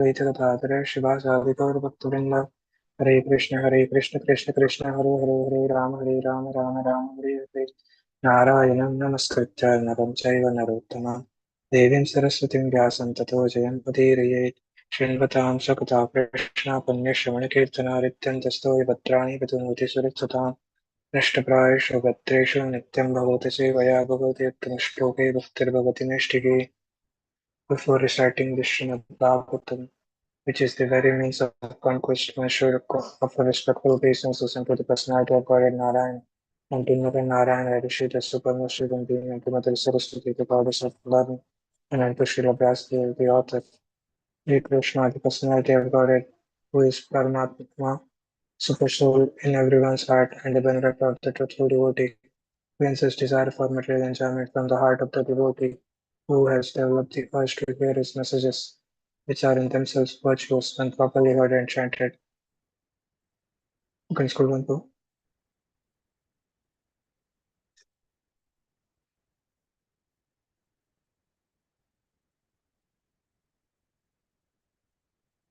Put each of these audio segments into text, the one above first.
Advaita Shivasadi Gaurabhaktavrinda. Hare Krishna Krishna Krishna Hare Hare Hare Rama Rama Hare Hare. Narayanam Namaskritya Naram Chaiva Narottama Devim Saraswatim Vyasam Tato Jayam Udirayet. Shrinatam Sakata Krishna Panya Shravana Kirtana Rityam Tastoy Bhadrani Vatunuti Suritsatam Nashtaprayashu Bhatreshu Nityam Bhavati Sevaya Bhavati Uttamashloke Bhaktir Bhavati Nishtike. Before reciting the Śrīmad-Bhāgavatam, which is the very means of conquest, measure of a respectful obeisance to the personality of Godhead Narayan, and to Nara Narayana Rishi, the supreme student being, and to Mother Saraswati, the goddess of learning, and to Srila Vyasdev, the author. Sri Krishna, the personality of Godhead, who is Paramatma, super soul in everyone's heart, and the benefactor of the truthful devotee, wins his desire for material enjoyment from the heart of the devotee, who has developed the urge to hear his messages, which are in themselves virtuous when properly heard and chanted. Okay, school one, two.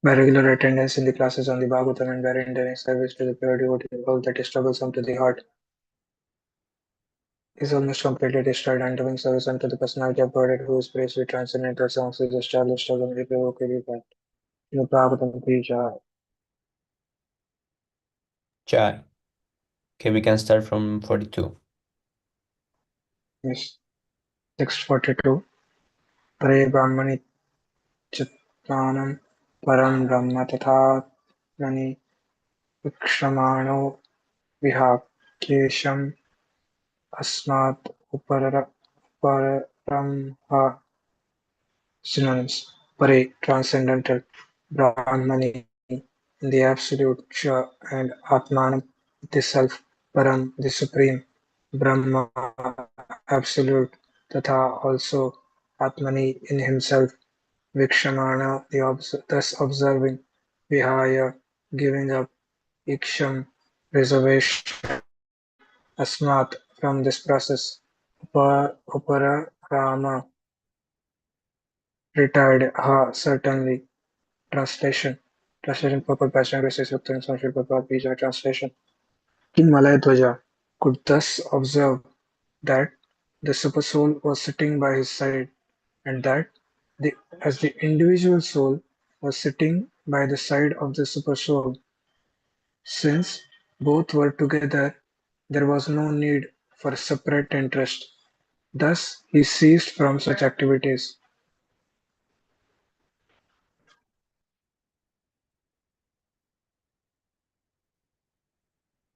By regular attendance in the classes on the Bhagavatam and by rendering service to the pure devotee, all that is troublesome to the heart is almost completely destroyed, and doing service unto the personality of Godhead, who is praised with transcendental songs, is established as an irrevocable fact. In the Bhagavatam, Jai. Okay, we can start from 42. yes, 642. Pare Brahmani Chittanam Param Brahma Tathatmani Vikshramano Vihakyesham Asmat Uparamha. Synonyms: Pare, transcendental; Brahmani, the absolute; Cha, and Atmanam, the self; Param, the supreme; Brahma, absolute; Tatha, also; Atmani, in himself; Vikshamana, thus observing; Vihaya, giving up; Iksham, reservation; Asmat, from this process; Upara, retired; Ha, certainly. Translation purport by Sri Sukta and Sanskrit Bhagavad Gita. Translation. King Malayadwaja could thus observe that the Supersoul was sitting by his side, and that as the individual soul was sitting by the side of the Supersoul. Since both were together, there was no need for separate interest. Thus, he ceased from such activities.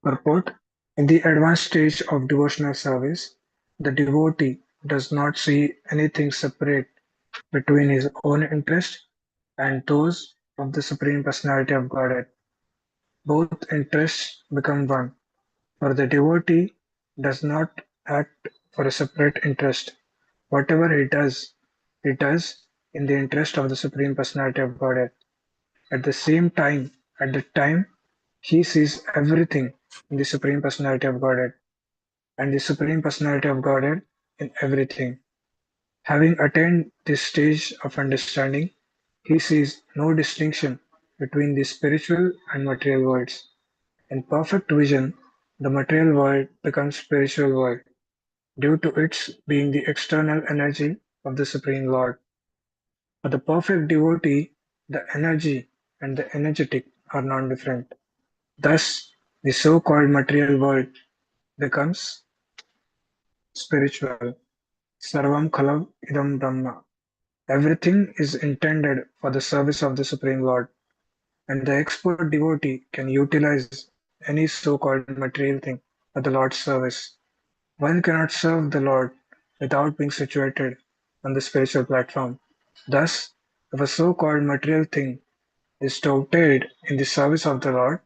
Purport: In the advanced stage of devotional service, the devotee does not see anything separate between his own interest and those of the Supreme Personality of Godhead. Both interests become one, for the devotee does not act for a separate interest. Whatever he does in the interest of the Supreme Personality of Godhead. At the same time, at the time, he sees everything in the Supreme Personality of Godhead, and the Supreme Personality of Godhead in everything. Having attained this stage of understanding, he sees no distinction between the spiritual and material worlds. In perfect vision, the material world becomes spiritual world due to its being the external energy of the Supreme Lord. For the perfect devotee, the energy and the energetic are non-different. Thus, the so-called material world becomes spiritual. Sarvam khalam idam brahma. Everything is intended for the service of the Supreme Lord, and the expert devotee can utilize any so-called material thing for the Lord's service. One cannot serve the Lord without being situated on the spiritual platform. Thus, if a so-called material thing is doubted in the service of the Lord,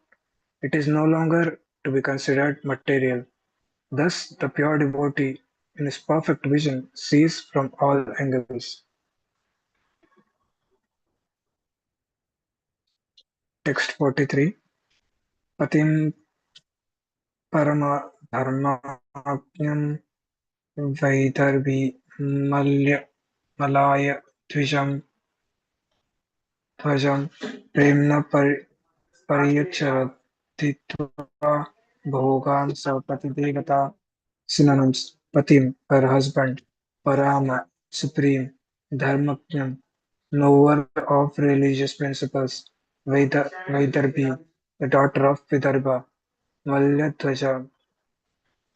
it is no longer to be considered material. Thus, the pure devotee, in his perfect vision, sees from all angles. Text 43. Patim परमधर्माज्ञं वैदर्भी मलय द्विजं ध्वजं प्रेम्णा परियच्छरथित्वा भोगान् सपतिदेवता. Synonyms: patim, her husband; parama, supreme; dharmaknyam, knower of religious principles; Vaidarbhi, the daughter of Vidarbha; Malyadwaja,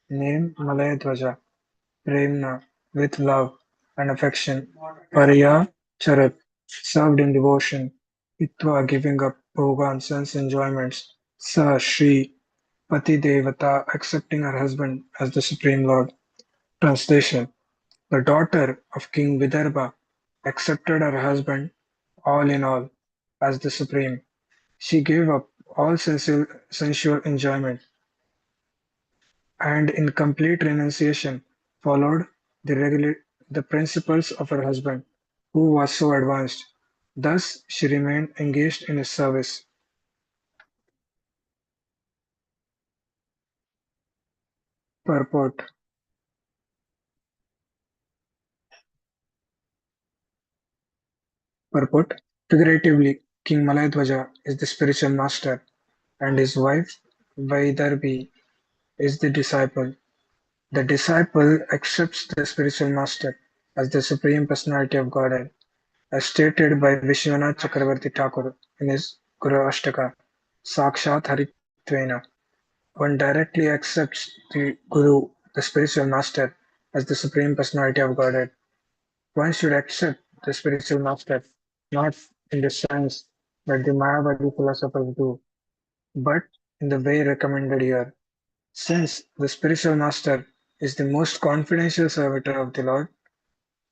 name Malayadwaja; Premna, with love and affection; Pariya Charat, served in devotion; Hitva, giving up Bhogan, sense enjoyments; Sa Shri, Pati Devata, accepting her husband as the Supreme Lord. Translation: the daughter of King Vidarbha accepted her husband, all in all, as the supreme. She gave up all sensual enjoyment and in complete renunciation followed the principles of her husband, who was so advanced. Thus she remained engaged in his service. Purport. Purport. Figuratively, King Malayadwaja is the spiritual master and his wife Vaidarbhi is the disciple. The disciple accepts the spiritual master as the Supreme Personality of Godhead, as stated by Vishwanath Chakravarti Thakur in his Guru Ashtaka, Sakshat Haritvena. One directly accepts the Guru, the spiritual master, as the Supreme Personality of Godhead. One should accept the spiritual master not in the sense that the Mayavadi philosophers do, but in the way recommended here. Since the spiritual master is the most confidential servitor of the Lord,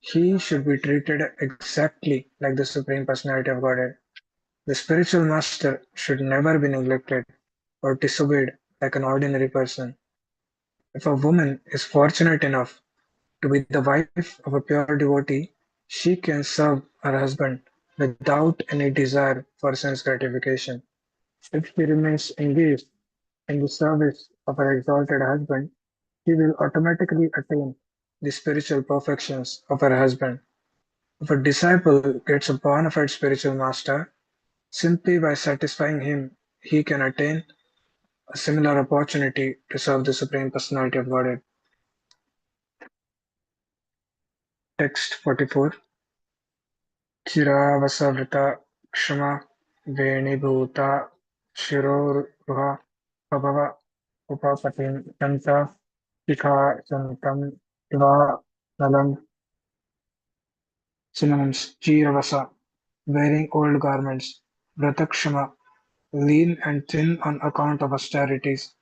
he should be treated exactly like the Supreme Personality of Godhead. The spiritual master should never be neglected or disobeyed like an ordinary person. If a woman is fortunate enough to be the wife of a pure devotee, she can serve her husband without any desire for sense gratification. If she remains engaged in the service of her exalted husband, she will automatically attain the spiritual perfections of her husband. If a disciple gets a bona fide spiritual master, simply by satisfying him, he can attain a similar opportunity to serve the Supreme Personality of Godhead. Text 44. चिरावसवृता क्षमा वेणीभूता शिरोरुहा भव उपपतिं तन्ता शिखासन्तं Eva नलं. Synonyms: Chiravasa, wearing old garments; Vratakshama, lean and thin on account of austerities;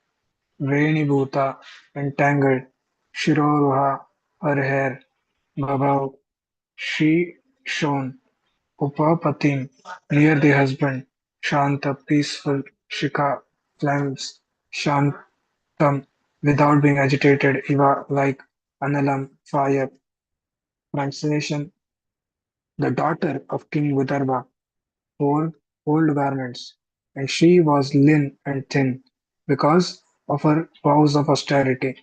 Venibhuta, entangled; Shiroruha, her hair; Bhabav, she shone; Upapatim, near the husband; Shanta, peaceful; Shikha, flames; Shantam, without being agitated; Iva, like; Analam, fire. Translation: the daughter of King Vidarbha wore old garments, and she was lean and thin because of her vows of austerity.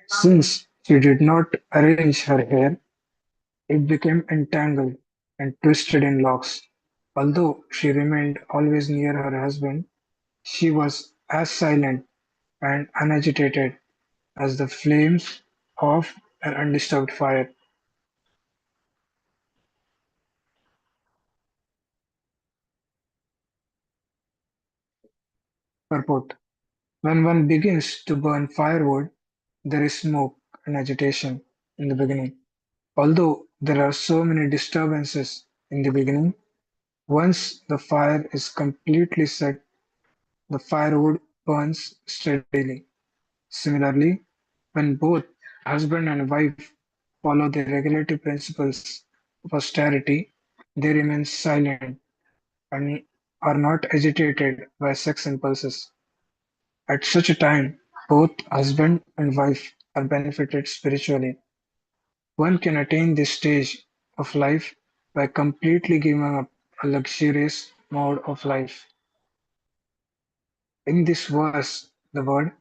Since she did not arrange her hair, it became entangled and twisted in locks. Although she remained always near her husband, she was as silent and unagitated as the flames of an undisturbed fire. Purport: when one begins to burn firewood, there is smoke and agitation in the beginning. Although there are so many disturbances in the beginning, once the fire is completely set, the firewood burns steadily. Similarly, when both husband and wife follow the regulative principles of austerity, they remain silent and are not agitated by sex impulses. At such a time, both husband and wife are benefited spiritually. One can attain this stage of life by completely giving up a luxurious mode of life. In this verse, the word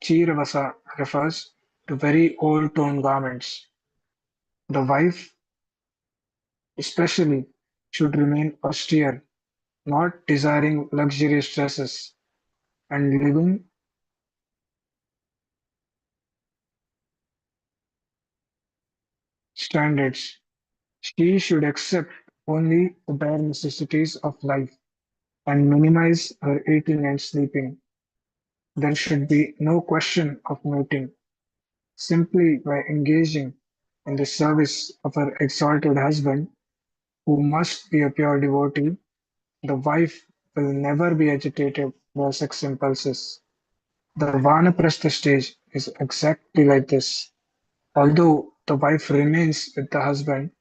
"chiravasa" refers to very old torn garments. The wife, especially, should remain austere not desiring luxurious dresses and living standards. She should accept only the bare necessities of life and minimize her eating and sleeping. There should be no question of mating. Simply by engaging in the service of her exalted husband, who must be a pure devotee, the wife will never be agitated by sex impulses. The Vanaprastha stage is exactly like this. Although the wife remains with the husband,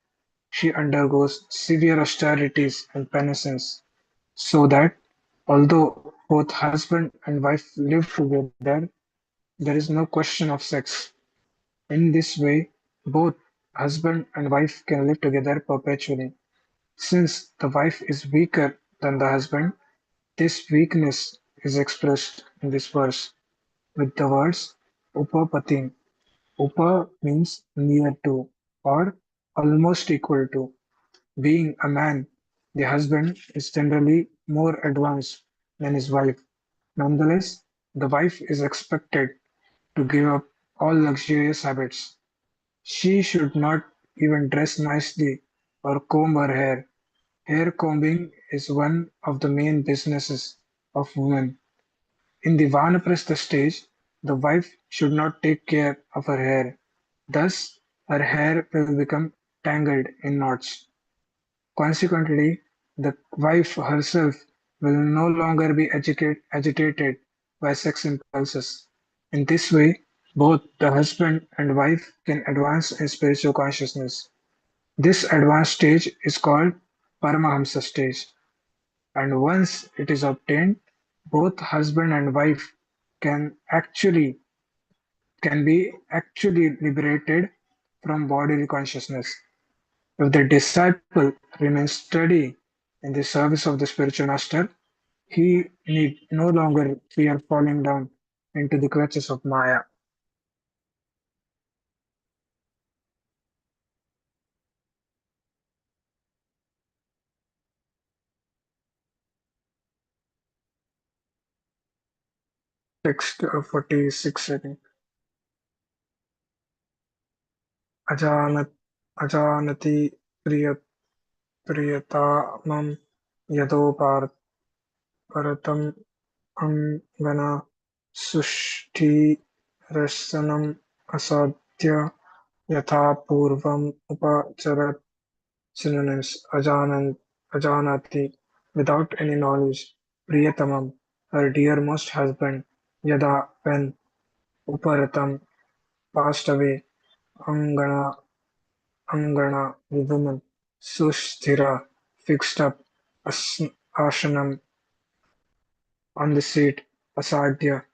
she undergoes severe austerities and penances, so that although both husband and wife live together, there is no question of sex. In this way, both husband and wife can live together perpetually. Since the wife is weaker than the husband, this weakness is expressed in this verse with the words Upapatin. Upa means near to or almost equal to. Being a man, the husband is generally more advanced than his wife. Nonetheless, the wife is expected to give up all luxurious habits. She should not even dress nicely or comb her hair. Hair combing is one of the main businesses of women. In the Vanaprastha stage, the wife should not take care of her hair. Thus, her hair will become tangled in knots. Consequently, the wife herself will no longer be agitated by sex impulses. In this way, both the husband and wife can advance in spiritual consciousness. This advanced stage is called Paramahamsa stage, and once it is obtained, both husband and wife can actually can be actually liberated from bodily consciousness. If the disciple remains steady in the service of the spiritual master, he need no longer fear falling down into the clutches of Maya. Text 46, I think. Ajanat, ajanati priyat, priyatamam yadoparatam angana sushti rasanam asadhya yatha purvam upacharat. Synonyms: ajanati, without any knowledge; priyatamam, her dearmost husband; yada, when; uparatam, passed away; angana, the woman; susthira, fixed up; ashanam, on the seat; asadhya,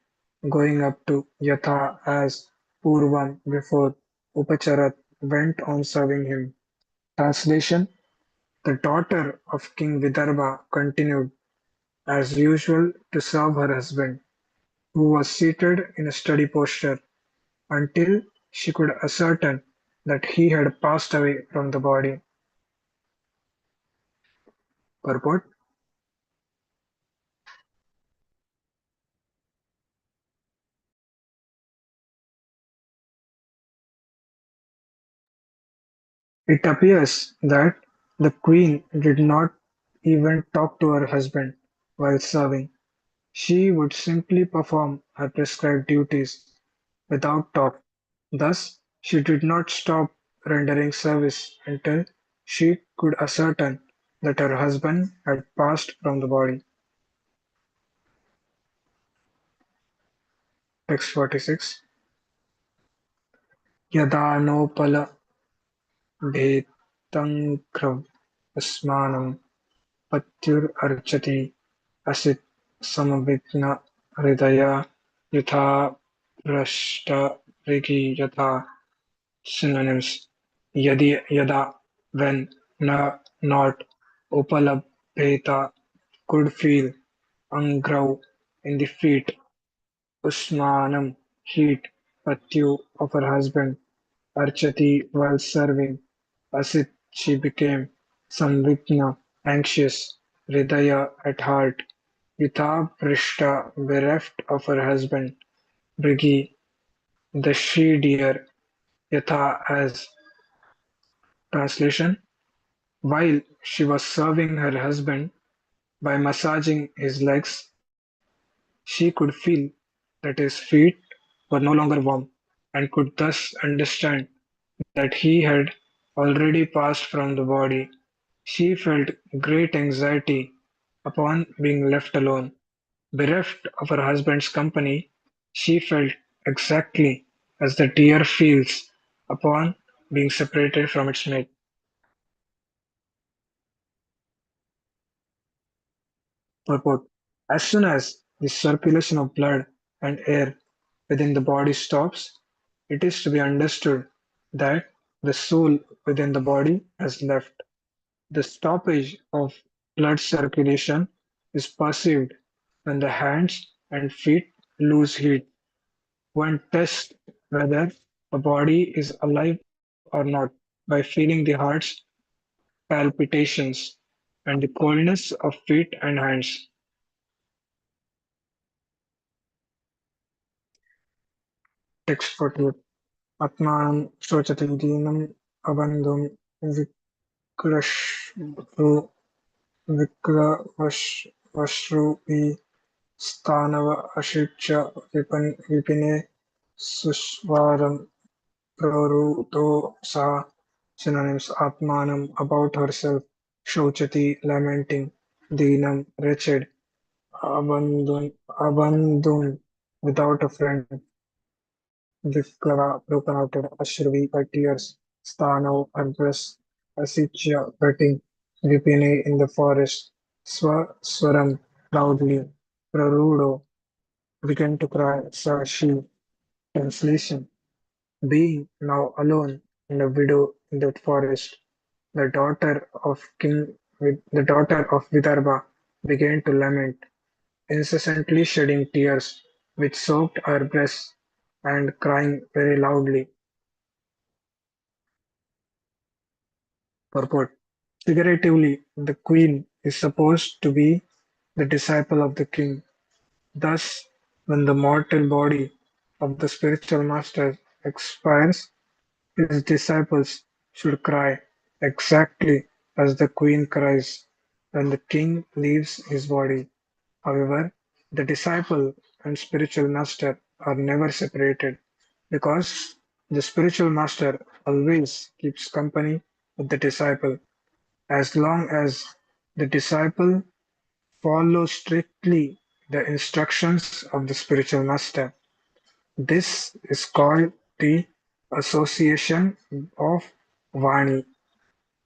going up to; yatha, as; purvam, before; upacharat, went on serving him. Translation: the daughter of King Vidarbha continued, as usual, to serve her husband, who was seated in a steady posture, until she could ascertain that he had passed away from the body. Purport: it appears that the queen did not even talk to her husband while serving. She would simply perform her prescribed duties without talk. Thus, she did not stop rendering service until she could ascertain that her husband had passed from the body. Text 46. यदा नोपलभेत्तङ्घ्रस्मानं पत्युरर्चति असित् समविघ्नहृदया यथा भ्रष्टभृगी यथा. Synonyms: yada, when; na, not; upalabheta, could feel; angrau, in the feet; usmanam, heat; patyu, of her husband; archati, while serving; asit, she became; samvigna, anxious; Hridaya at heart, Yatha Prishta bereft of her husband, Brigi, the she-deer, Yatha as translation, while she was serving her husband by massaging his legs, she could feel that his feet were no longer warm and could thus understand that he had already passed from the body. She felt great anxiety upon being left alone. Bereft of her husband's company, she felt exactly as the deer feels upon being separated from its mate. Purport: as soon as the circulation of blood and air within the body stops, it is to be understood that the soul within the body has left. The stoppage of blood circulation is perceived when the hands and feet lose heat. One tests whether the body is alive or not by feeling the heart's palpitations and the coldness of feet and hands. Text 48. Atmanam शोचति दीनम् अबन्धुं विक्रश्रु विक्रवश्रुभिः स्थानव अशिक्ष्य विपिने सुस्वारं प्रवृतो सः. Synonyms: Atmanam, about herself; Shochati, lamenting; Deenam, wretched; Abandhun, without a friend; Vikara, broken-hearted; Ashravi, by tears; Sthanav, her breast; Asichya, wetting; Vipine, in the forest; Swaram, loudly; Prarudo, began to cry; Sa, she. Translation: being now alone and a widow in that forest, the daughter of Vidarbha began to lament, incessantly shedding tears which soaked her breasts and crying very loudly. Purport: figuratively, the queen is supposed to be the disciple of the king. Thus, when the mortal body of the spiritual master expires, his disciples should cry exactly as the queen cries when the king leaves his body. However, the disciple and spiritual master are never separated because the spiritual master always keeps company with the disciple as long as the disciple follows strictly the instructions of the spiritual master. This is called the association of Vani.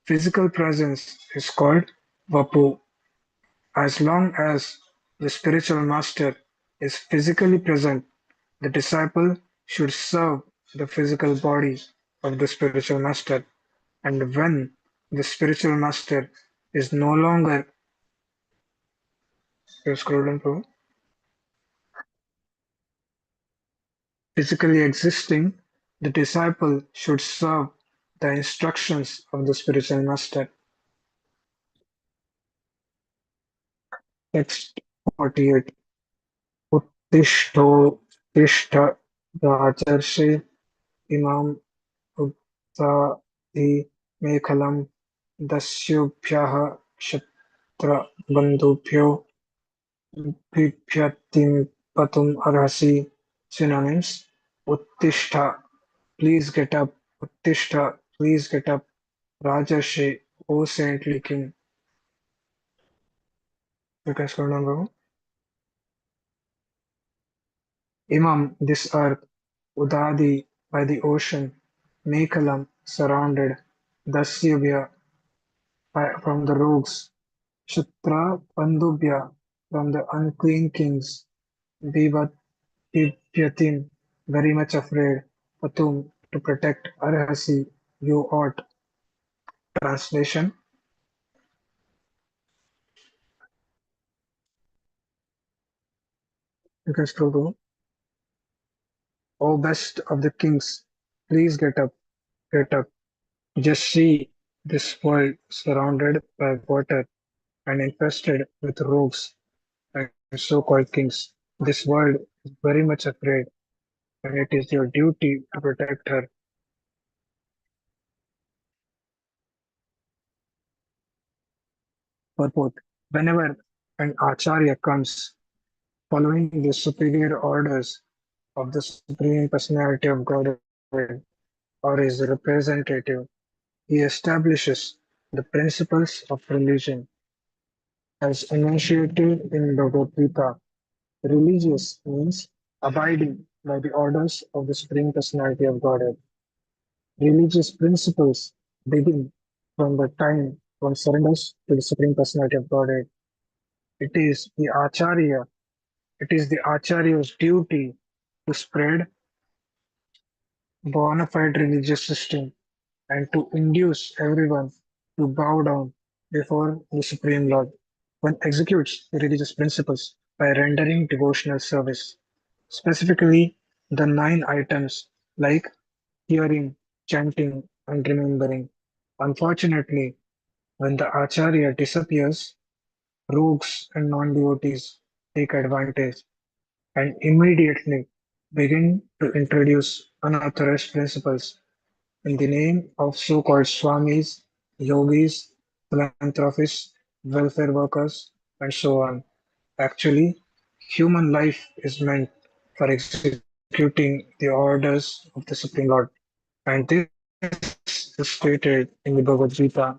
Physical presence is called Vapu. As long as the spiritual master is physically present, the disciple should serve the physical body of the spiritual master. And when the spiritual master is no longer physically existing, the disciple should serve the instructions of the spiritual master. Text 48. उत्तिष्ठोत्तिष्ठ राजर्षे इमाम् उक्थाति मेखलं दस्युभ्यः क्षत्रबन्धुभ्यो बिभ्यतिं पतुम् अर्हसि. Synonyms: Uttishta, please get up; Uttishta, please get up; Rajarshi, O saintly king. You can scroll down, bro. Imam, this earth; Udadi, by the ocean; Mekalam, surrounded; Dasyabhya, from the rogues; Shatra Pandubhya, from the unclean kings; Bivat Bibhyatim, very much afraid; Patum, to protect; Arhasi, you ought. Translation: you can scroll down. O best of the kings, please get up, get up. Just see this world surrounded by water. and infested with rogues and so-called kings. This world is very much afraid, and it is your duty to protect her. Purport. Whenever an acharya comes following the superior orders of the Supreme Personality of Godhead or his representative, he establishes the principles of religion as enunciated in Bhagavad Gita. Religious means abiding by the orders of the Supreme Personality of Godhead. Religious principles begin from the time one surrenders to the Supreme Personality of Godhead. It is the Acharya, it is the Acharya's duty to spread bona fide religious system and to induce everyone to bow down before the Supreme Lord. One executes the religious principles by rendering devotional service, specifically the nine items like hearing, chanting, and remembering. Unfortunately, when the Acharya disappears, rogues and non devotees take advantage and immediately begin to introduce unauthorized principles in the name of so-called swamis, yogis, philanthropists, welfare workers, and so on. Actually, human life is meant for executing the orders of the Supreme Lord, and this is stated in the Bhagavad Gita.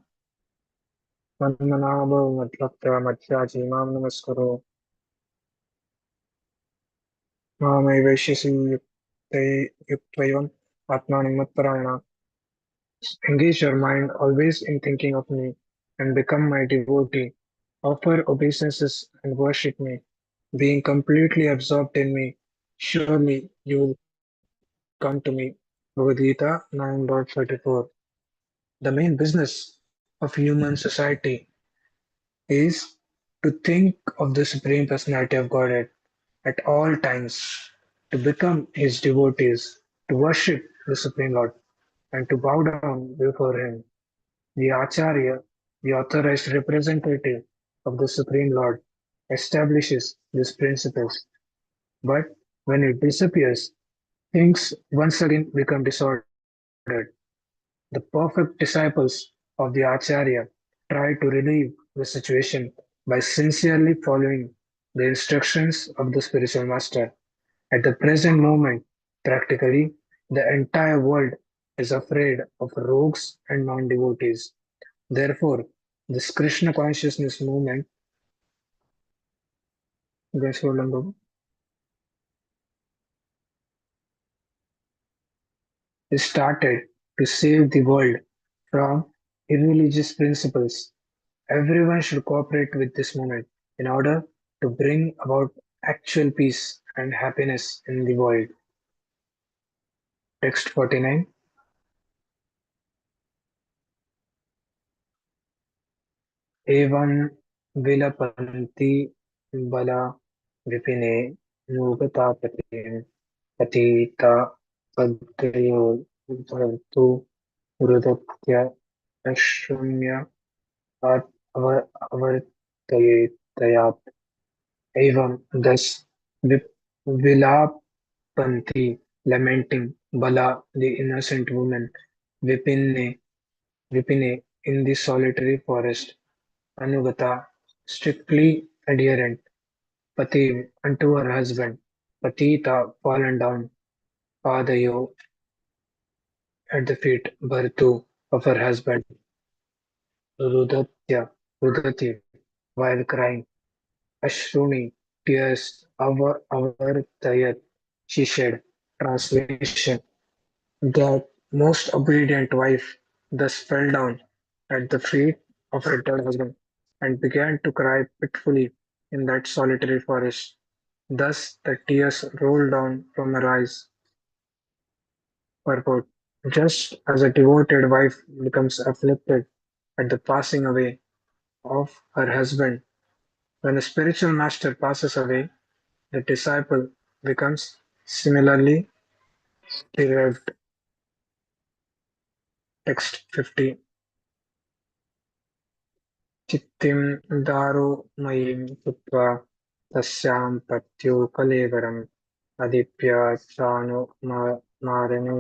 "मन्मनाभव मद्भक्ता मद्याजी मां नमस्कुरु मामैवैष्यसि युक्तैवम् आत्मानं मत्परायणः." Engage your mind always in thinking of me and become my devotee. Offer obeisances and worship me. Being completely absorbed in me, surely you will come to me. Bhagavad Gita 9.34. The main business of human society is to think of the Supreme Personality of Godhead at all times, to become his devotees, to worship the Supreme Lord, and to bow down before him. The Acharya, the authorized representative of the Supreme Lord, establishes these principles. But when it disappears, things once again become disordered. The perfect disciples of the Acharya try to relieve the situation by sincerely following the instructions of the spiritual master. At the present moment, practically, the entire world is afraid of rogues and non devotees. Therefore, this Krishna consciousness movement, guys, hold on, Babu, is started to save the world from irreligious principles. Everyone should cooperate with this movement in order to bring about actual peace and happiness in the world. Text 49. एवं विलपन्ति बला विपिने नुगतापतिं पतिता पद्यो भवतु रुदत्य अश्रुण्य अवर्तयेतयात् एवं thus vilapanti lamenting Bala the innocent woman Vipine Vipine in the solitary forest Anugata strictly adherent Pati unto her husband Patita fallen down Padayo at the feet Bhartu of her husband Rudatya Rudati while crying Ashruni tears avartayat she shed. Translation. That most obedient wife thus fell down at the feet of her dead husband and began to cry pitifully in that solitary forest. Thus the tears rolled down from her eyes. Purport. Just as a devoted wife becomes afflicted at the passing away of her husband, when a spiritual master passes away, the disciple becomes similarly bereaved. Text 50. चित्तिं दारुमयीं कृत्वा तस्यां पत्युः कलेवरम् अदीप्य चानुमारणे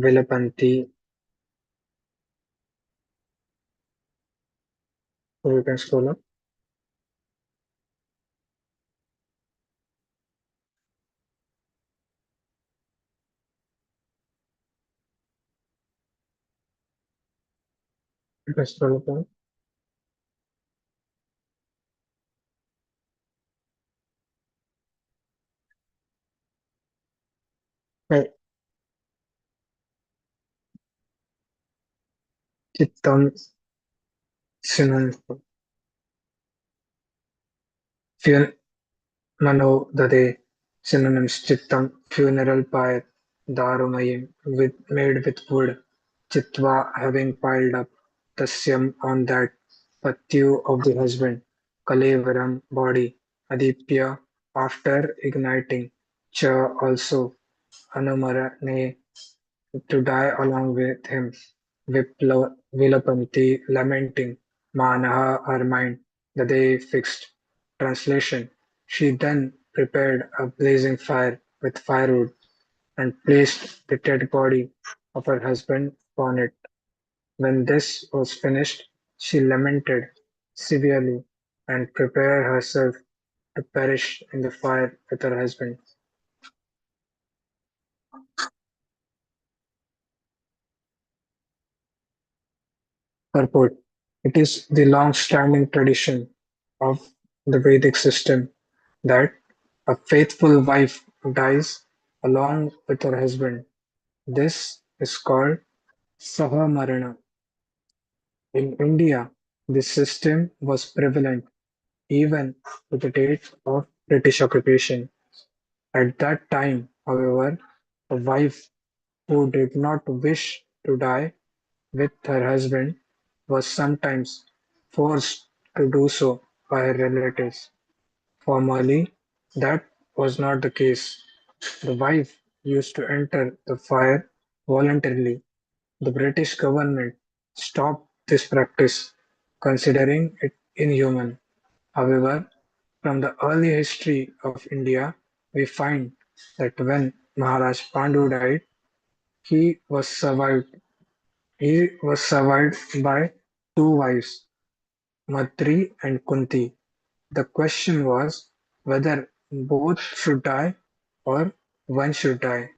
विलपन्ति. So you can scroll up. You can scroll up. Right. Chittam synonym for Mano Dade synonyms Chittam funeral pyre Darumayim made with wood Chitva having piled up Tasyam on that Patyu of the husband Kalevaram body Adipya after igniting Cha also Anumarane to die along with him Vilapanti lamenting Manaha her mind the day fixed. Translation: She then prepared a blazing fire with firewood and placed the dead body of her husband upon it. When this was finished, she lamented severely and prepared herself to perish in the fire with her husband. Purport: It is the long-standing tradition of the Vedic system that a faithful wife dies along with her husband. This is called Sahamarana. In India, this system was prevalent even to the date of British occupation. At that time, however, a wife who did not wish to die with her husband was sometimes forced to do so by her relatives. Formerly, that was not the case. The wife used to enter the fire voluntarily. The British government stopped this practice, considering it inhuman. However, from the early history of India, we find that when Maharaj Pandu died, he was survived. He was survived by two wives, Matri and Kunti. The question was whether both should die or one should die.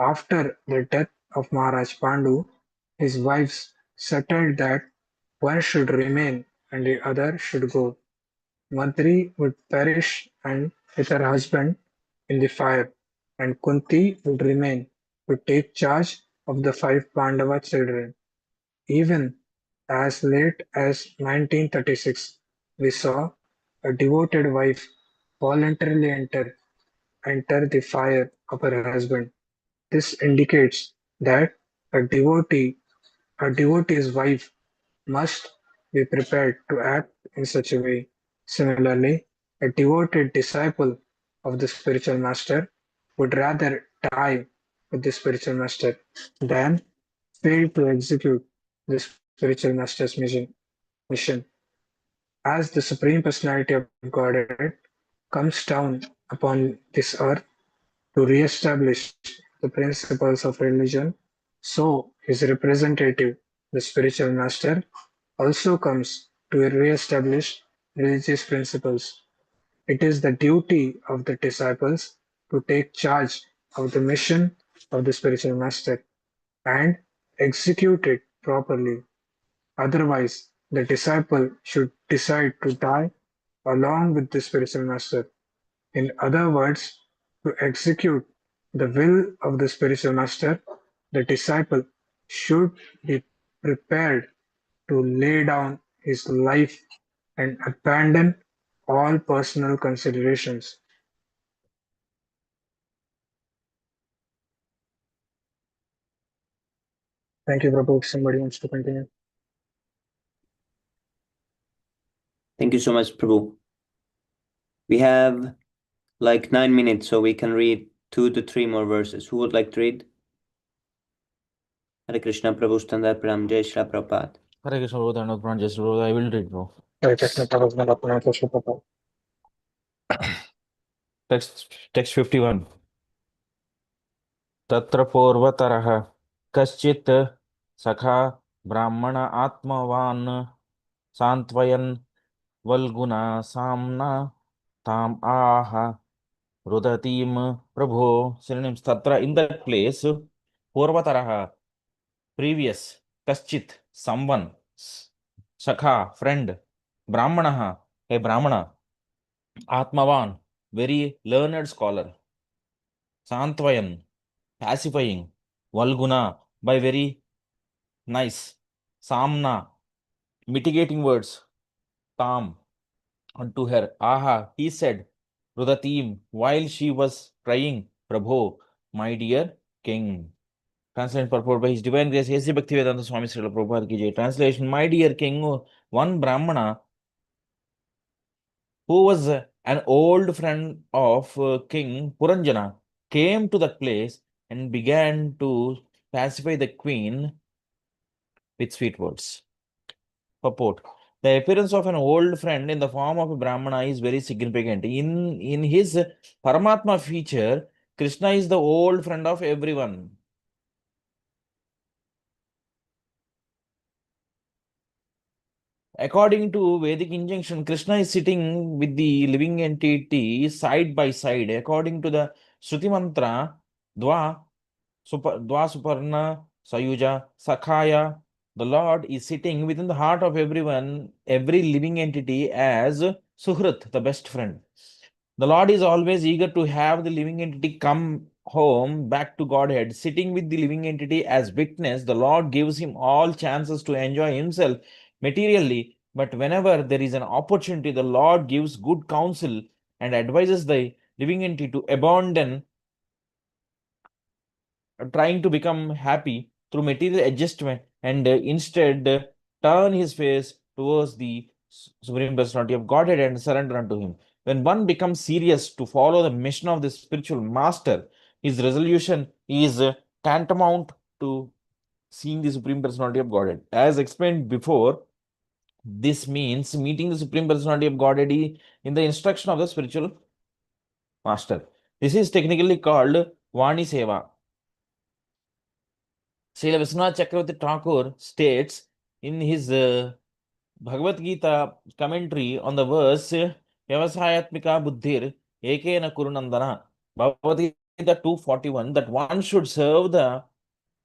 After the death of Maharaj Pandu, his wives settled that one should remain and the other should go. Madri would perish and with her husband in the fire, and Kunti would remain to take charge of the five Pandava children. Even as late as 1936, we saw a devoted wife voluntarily enter the fire of her husband. This indicates that a devotee, a devotee's wife must be prepared to act in such a way. Similarly, a devoted disciple of the spiritual master would rather die with the spiritual master than fail to execute the spiritual master's mission. As the Supreme Personality of Godhead comes down upon this earth to re-establish the principles of religion, so his representative, the spiritual master, also comes to re-establish religious principles. It is the duty of the disciples to take charge of the mission of the spiritual master and execute it properly. Otherwise, the disciple should decide to die along with the spiritual master. In other words, to execute the will of the spiritual master, the disciple should be prepared to lay down his life and abandon all personal considerations. Thank you, Prabhu. If somebody wants to continue. Thank you so much, Prabhu. We have like 9 minutes, so we can read 2 to 3 more verses. Who would like to read? Hare Krishna, Prabhu Standard Pranam, Jai Shri Prabhupada. Hare Krishna, bro. They're not just bro. I will read, bro. Hare Krishna Prabhupada Apna Krishna Prabhupada. Text 51. Tatra Purvataraha Kaschit Sakha Brahmana Atmavan Santvayan Valguna Samna Tam Aha Rudatim Prabhu. Synonyms. Tatra, in that place, Purvataraha, previous, Kaschit, someone, Sakha, friend, Brahmanaha, a Brahmana, Atmavan, very learned scholar, Santvayan, pacifying, Valguna, by very nice, Samna, mitigating words, Tam, unto her, Aha, he said, Rudatim, while she was crying, Prabhu, my dear king. Translation purport by His Divine Grace, A.C. Bhaktivedanta Swami Srila Prabhupada ki jai. Translation, my dear king, one Brahmana who was an old friend of King Puranjana came to that place and began to pacify the queen with sweet words. Purport. The appearance of an old friend in the form of a Brahmana is very significant. In his Paramatma feature, Krishna is the old friend of everyone. According to Vedic injunction, Krishna is sitting with the living entity side by side. According to the Shruti mantra, Dva Suparna Sayuja Sakhaya, the Lord is sitting within the heart of everyone, every living entity as Suhrit, the best friend. The Lord is always eager to have the living entity come home back to Godhead. Sitting with the living entity as witness, the Lord gives him all chances to enjoy himself materially. But whenever there is an opportunity, the Lord gives good counsel and advises the living entity to abandon trying to become happy through material adjustment and instead turn his face towards the Supreme Personality of Godhead and surrender unto Him. When one becomes serious to follow the mission of the spiritual master, his resolution is tantamount to seeing the Supreme Personality of Godhead. As explained before, this means meeting the Supreme Personality of Godhead in the instruction of the spiritual master. This is technically called Vani Seva. Srila Vishwanath Chakravarti Thakur states in his Bhagavad Gita commentary on the verse Vyavasayatmika Buddhir Ekena Kurunandana, Bhagavad Gita 241, that one should serve the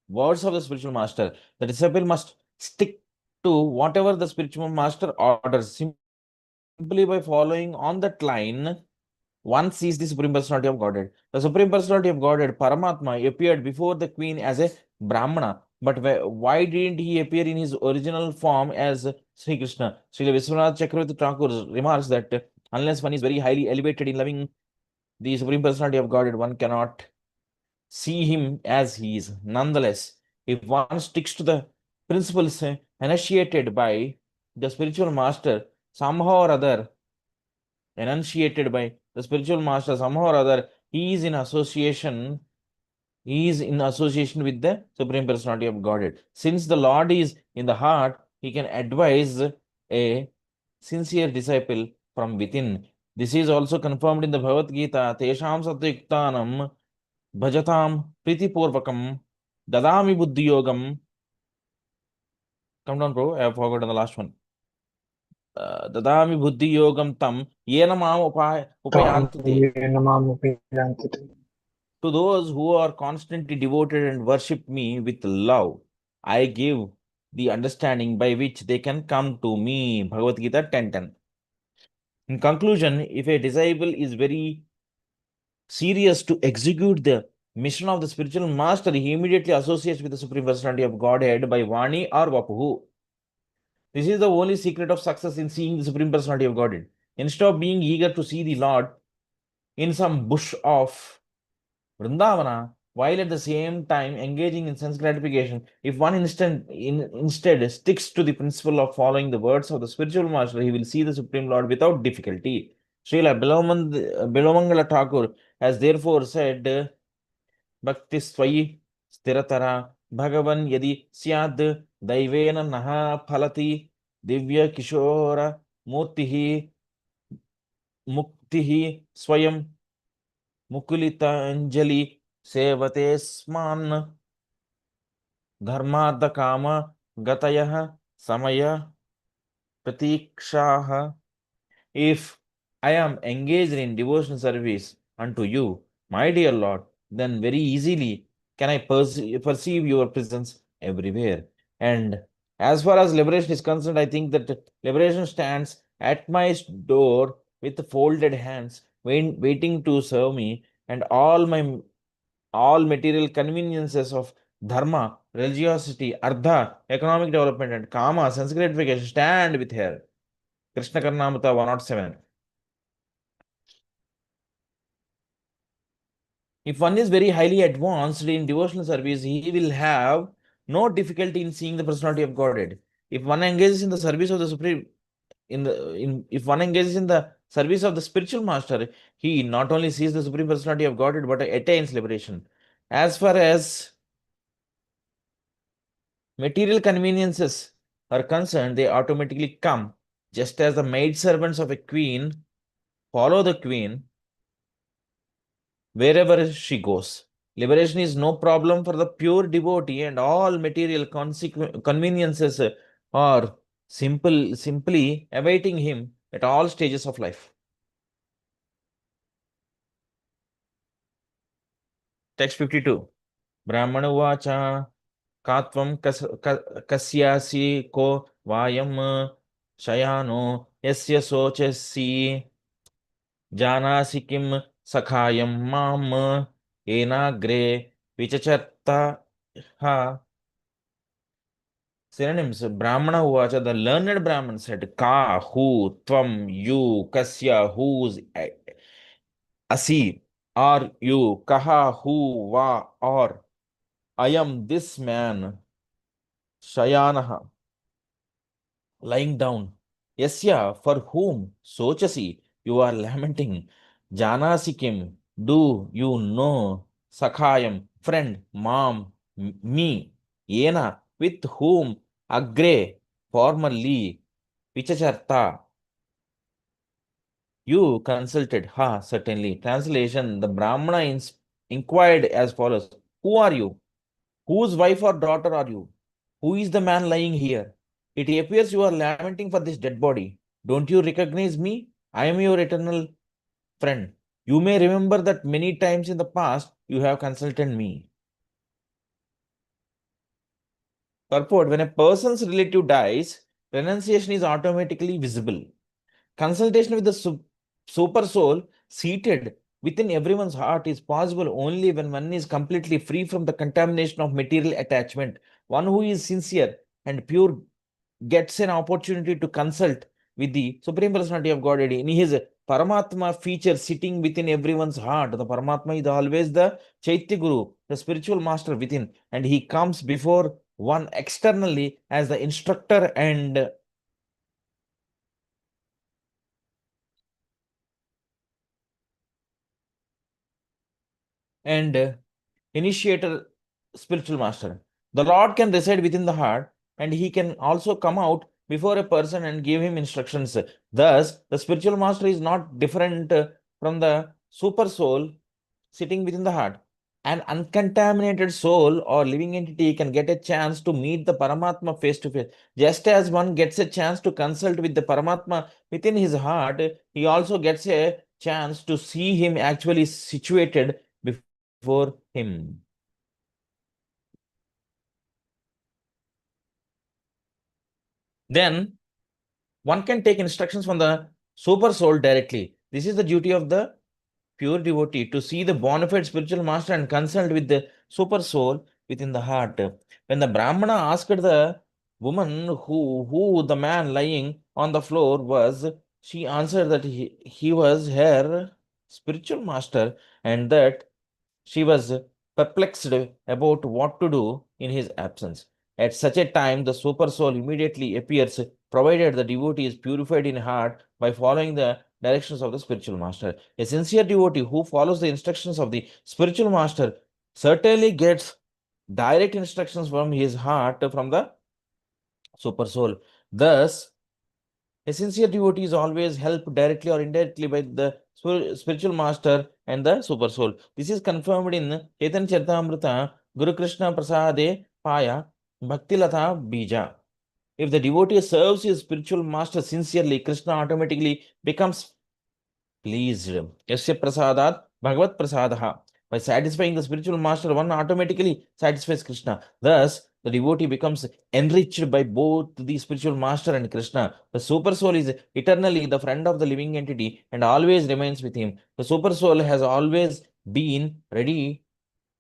words of the spiritual master. The disciple must stick to whatever the spiritual master orders. Simply by following on that line, one sees the Supreme Personality of Godhead. The Supreme Personality of Godhead, Paramatma, appeared before the queen as a Brahmana. But why didn't he appear in his original form as Sri Krishna? Srila Vishwanath Chakravarti Thakur remarks that unless one is very highly elevated in loving the Supreme Personality of Godhead, one cannot see him as he is. Nonetheless, if one sticks to the principles enunciated by the spiritual master, somehow or other, enunciated by the spiritual master, somehow or other, he is in association with the Supreme Personality of Godhead. Since the Lord is in the heart, he can advise a sincere disciple from within. This is also confirmed in the Bhagavad Gita. Tesham satyuktanam bhajatam pritipurvakam dadami buddhi yogam. Come down, bro. I have forgotten the last one. Dadami buddhi yogam tam yena mam upayantite. To those who are constantly devoted and worship me with love, I give the understanding by which they can come to me. Bhagavad Gita 10:10. In conclusion, if a disciple is very serious to execute the mission of the spiritual master, he immediately associates with the Supreme Personality of Godhead by Vani or Vapuhu. This is the only secret of success in seeing the Supreme Personality of Godhead. Instead of being eager to see the Lord in some bush of Vrindavana, while at the same time engaging in sense gratification, if one instead sticks to the principle of following the words of the spiritual master, he will see the Supreme Lord without difficulty. Srila Bilamangala Thakur has therefore said, Bhakti Swayi Stiratara Bhagavan yadi syad daivena naha phalati divya kishora murtihi muktihi swayam mukulita anjali sevate sman dharmadha kama gatayah samaya pratikshaha. If I am engaged in devotional service unto you, my dear Lord, then very easily can I perceive your presence everywhere. And as far as liberation is concerned, I think that liberation stands at my door with folded hands, waiting to serve me, and all material conveniences of dharma, religiosity, artha, economic development, and kama, sense gratification, stand with her. Krishna Karnamrita 107. If one is very highly advanced in devotional service, he will have no difficulty in seeing the personality of Godhead. If one engages in the service of the Supreme, if one engages in the service of the spiritual master, he not only sees the Supreme Personality of Godhead but attains liberation. As far as material conveniences are concerned, they automatically come, just as the maid servants of a queen follow the queen wherever she goes. Liberation is no problem for the pure devotee, and all material conveniences are simply awaiting him at all stages of life. Text 52. Brahmana vacha katvam kasyasi ko vayam shayano yasya sochasi janasi kim sakhayam mam enagre vichacharta ha. Synonyms. Brahmana Uvacha, the learned Brahman said, Ka, who, Tvam, you, Kasya, whose, Asi, are you, Kaha, who, Va, or, I am this man, Shayanaha, lying down. Yasya, for whom, Sochasi, you are lamenting. Janasi kim, do you know, Sakhayam, friend, mom, me, Yena, with whom, Agre, formerly, Vichacharta, you consulted. Ha, certainly. Translation. The Brahmana inquired as follows. Who are you? Whose wife or daughter are you? Who is the man lying here? It appears you are lamenting for this dead body. Don't you recognize me? I am your eternal friend. You may remember that many times in the past you have consulted me. Purport. When a person's relative dies, renunciation is automatically visible. Consultation with the super soul seated within everyone's heart is possible only when one is completely free from the contamination of material attachment. One who is sincere and pure gets an opportunity to consult with the Supreme Personality of Godhead in his Paramatma feature sitting within everyone's heart. The Paramatma is always the Chaitya Guru, the spiritual master within, and he comes before one externally as the instructor and initiator spiritual master. The Lord can reside within the heart, and he can also come out before a person and give him instructions. Thus, the spiritual master is not different from the super soul sitting within the heart. An uncontaminated soul or living entity can get a chance to meet the Paramatma face to face. Just as one gets a chance to consult with the Paramatma within his heart, he also gets a chance to see him actually situated before him. Then one can take instructions from the super soul directly. This is the duty of the pure devotee, to see the bona fide spiritual master and consult with the super soul within the heart. When the Brahmana asked the woman who the man lying on the floor was, she answered that he was her spiritual master and that she was perplexed about what to do in his absence. At such a time, the super soul immediately appears, provided the devotee is purified in heart by following the directions of the spiritual master. A sincere devotee who follows the instructions of the spiritual master certainly gets direct instructions from his heart, from the super soul. Thus, a sincere devotee is always helped directly or indirectly by the spiritual master and the super soul. This is confirmed in Chaitanya Charitamrita, Guru Krishna Prasade Paya Bhakti Latha Bija. If the devotee serves his spiritual master sincerely, Krishna automatically becomes pleased. Yasya prasadat Bhagavat prasadaha. By satisfying the spiritual master, one automatically satisfies Krishna. Thus, the devotee becomes enriched by both the spiritual master and Krishna. The super soul is eternally the friend of the living entity and always remains with him. The super soul has always been ready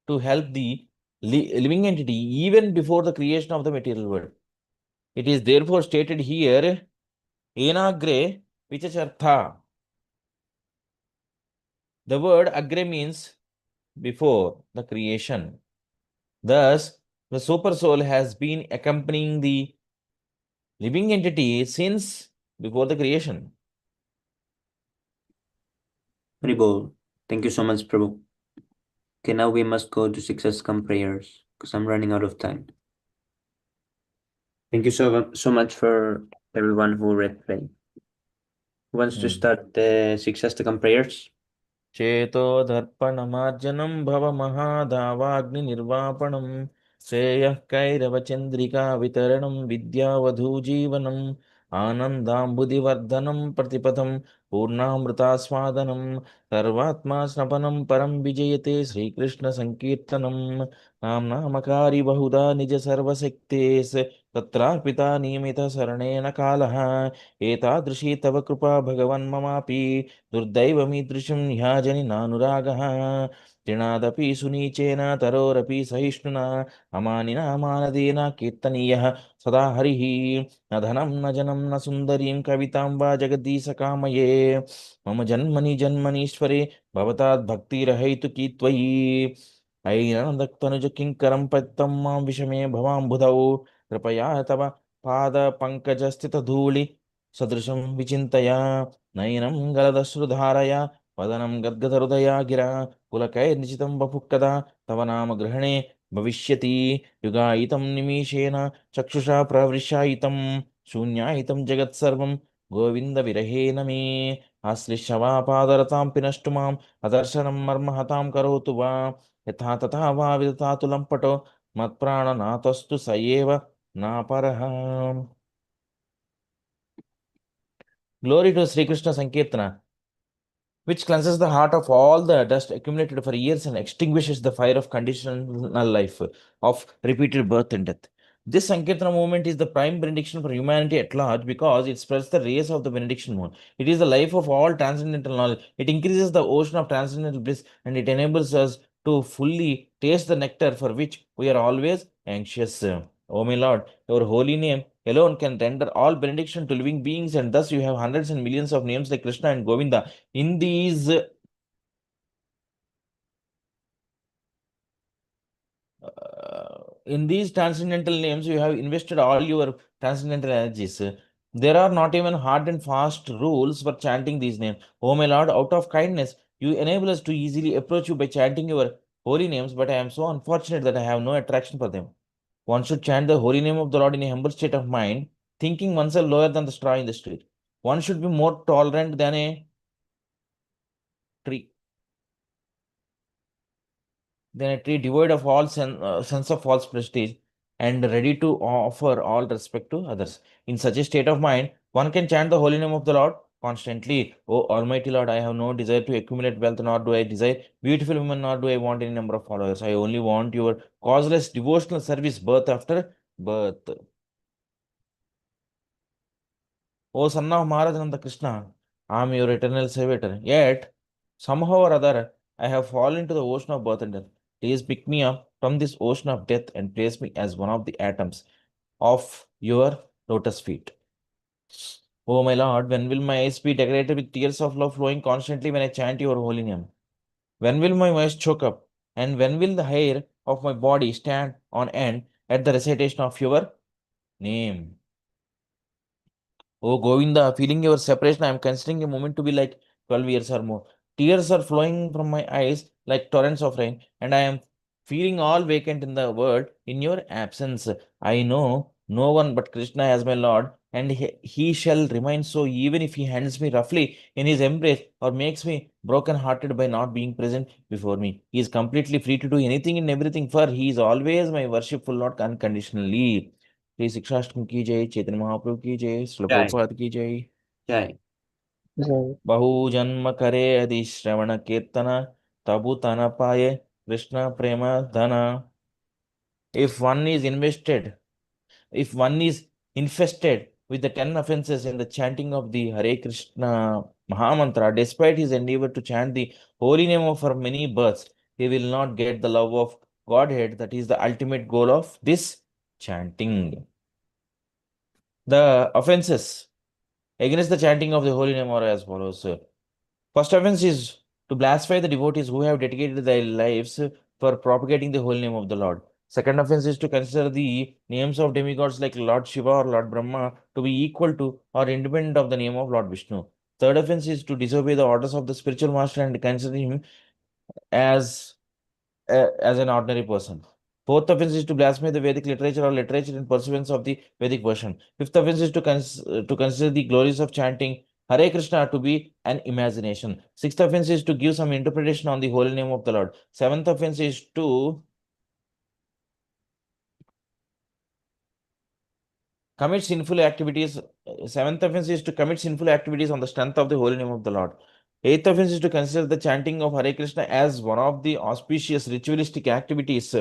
to help the living entity even before the creation of the material world. It is therefore stated here, enagre vichachartha. The word agre means before the creation. Thus, the super soul has been accompanying the living entity since before the creation. Haribol. Thank you so much, Prabhu. Okay, now we must go to success come prayers because I'm running out of time. Thank you so much for everyone who read pray. Who wants to start the success to come prayers? Cheto dharpanamarjanam bhava mahadavagni nirvapanam Shreyah kairava chandrika vitaranam vidyavadhu jivanam Anandambudivardhanam pratipatham purnamrutaswadanam Sarvatma snapanam param vijayate Sri Krishna sankirtanam Namnamakari bahuda nija sarvasektes Tatrapita niyamita saranena kalaha Etadrishi tava kripa bhagavan mamapi दुर्दैवमीदृशं ह्याजनि नानुरागः तृणादपि सुनीचेन तरोरपि सहिष्णुना अमानिना मानदेन कीर्तनीयः सदा हरिः न धनं न जनं न सुन्दरीं कवितां वा जगदीश कामये मम जन्मनि जन्मनीश्वरे भवताद्भक्तिरहैतुकी त्वयि ऐनन्दक्तनुज किङ्करं पत्तं मां विषमे भवाम्बुधौ कृपया तव पादपङ्कजस्थितधूळि सदृशं विचिन्तया नयनं गलदश्रुधारया वदनं गद्गदहृदया गिरा पुलकैर्निशितं वपुः कदा तव नाम ग्रहणे भविष्यति युगायितं निमीषेण चक्षुषा प्रवृषायितं शून्यायितं जगत्सर्वं गोविन्दविरहेण मे आश्लिष्यवापादरतां पिनष्टु माम् अदर्शनं मर्महतां करोतु वा यथा तथा वा विदधातु लम्पटो मत्प्राणनाथस्तु स एव नापरः. Glory to Sri Krishna Sankirtana, which cleanses the heart of all the dust accumulated for years and extinguishes the fire of conditional life, of repeated birth and death. This Sankirtana movement is the prime benediction for humanity at large because it spreads the rays of the benediction moon. It is the life of all transcendental knowledge. It increases the ocean of transcendental bliss and it enables us to fully taste the nectar for which we are always anxious. O my Lord, your holy name alone can render all benediction to living beings, and thus you have hundreds and millions of names like Krishna and Govinda. In these transcendental names, you have invested all your transcendental energies. There are not even hard and fast rules for chanting these names. Oh my Lord, out of kindness, you enable us to easily approach you by chanting your holy names, but I am so unfortunate that I have no attraction for them. One should chant the holy name of the Lord in a humble state of mind, thinking oneself lower than the straw in the street. One should be more tolerant than a tree. Devoid of all sense of false prestige and ready to offer all respect to others. In such a state of mind, one can chant the holy name of the Lord constantly. O Almighty Lord, I have no desire to accumulate wealth, nor do I desire beautiful women, nor do I want any number of followers. I only want your causeless devotional service birth after birth. O son of Maharajananda Krishna, I am your eternal savior. Yet, somehow or other, I have fallen into the ocean of birth and death. Please pick me up from this ocean of death and place me as one of the atoms of your lotus feet. O my Lord, when will my eyes be decorated with tears of love flowing constantly when I chant your holy name? When will my voice choke up? And when will the hair of my body stand on end at the recitation of your name? Oh Govinda, feeling your separation, I am considering a moment to be like 12 years or more. Tears are flowing from my eyes like torrents of rain, and I am feeling all vacant in the world in your absence. I know no one but Krishna as my Lord, and he shall remain so even if he hands me roughly in his embrace or makes me broken-hearted by not being present before me. He is completely free to do anything and everything, for he is always my worshipful Lord unconditionally. Shri शिक्षाष्टकम की जय, चैतन्य महाप्रभु की जय, श्रील जय प्रभुपाद की जय। जय Jai. बहु जन्म करे यदि श्रवण कीर्तन तबु तन पाए कृष्ण प्रेम धन। If one is infested with the 10 offenses in the chanting of the Hare Krishna Mahamantra, despite his endeavor to chant the holy name of for many births, he will not get the love of Godhead. That is the ultimate goal of this chanting. The offenses against the chanting of the holy name are as follows. First offense is to blaspheme the devotees who have dedicated their lives for propagating the holy name of the Lord. Second offense is to consider the names of demigods like Lord Shiva or Lord Brahma to be equal to or independent of the name of Lord Vishnu. Third offense is to disobey the orders of the spiritual master and consider him as an ordinary person. Fourth offense is to blaspheme the Vedic literature or literature in pursuance of the Vedic version. Fifth offense is to consider the glories of chanting Hare Krishna to be an imagination. Sixth offense is to give some interpretation on the holy name of the Lord. Seventh offense is to commit sinful activities. Seventh offense is to commit sinful activities on the strength of the holy name of the Lord. Eighth offense is to consider the chanting of Hare Krishna as one of the auspicious ritualistic activities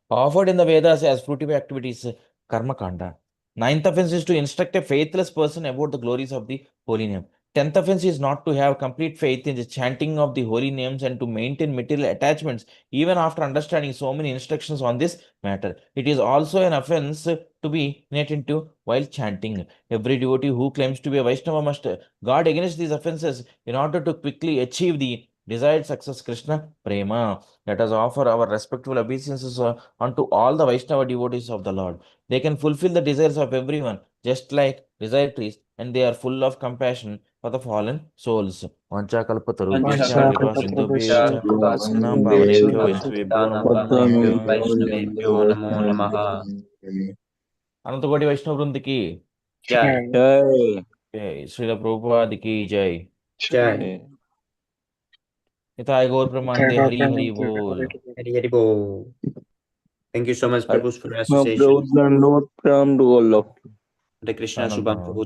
offered in the Vedas as fruitive activities, karma kanda. Ninth offense is to instruct a faithless person about the glories of the holy name. Tenth offense is not to have complete faith in the chanting of the holy names and to maintain material attachments even after understanding so many instructions on this matter. It is also an offense to be net into while chanting. Every devotee who claims to be a Vaishnava must guard against these offenses in order to quickly achieve the desired success. Krishna Prema. Let us offer our respectful obeisances unto all the Vaishnava devotees of the Lord. They can fulfill the desires of everyone, just like desire trees, and they are full of compassion for the fallen souls. Vanchakalpatarubhyascha kripa sindhubhyev cha patinaam pavanebhyo Vaishnavebhyo namo namashyaya. वैष्णवेभ्यो नमो नमः अनंतकोटि वैष्णव वृंद की जय जय जय। श्रील प्रभुपाद की जय। जय निताय गौर प्रमानंदे हरि हरि Hare बोल। हरि हरि बोल Thank you so much, Prabhu, for your मैं association. Prabhu dandavat pranam to all of Hare Krishna, Pranam, Shubham pranam. Prabhu.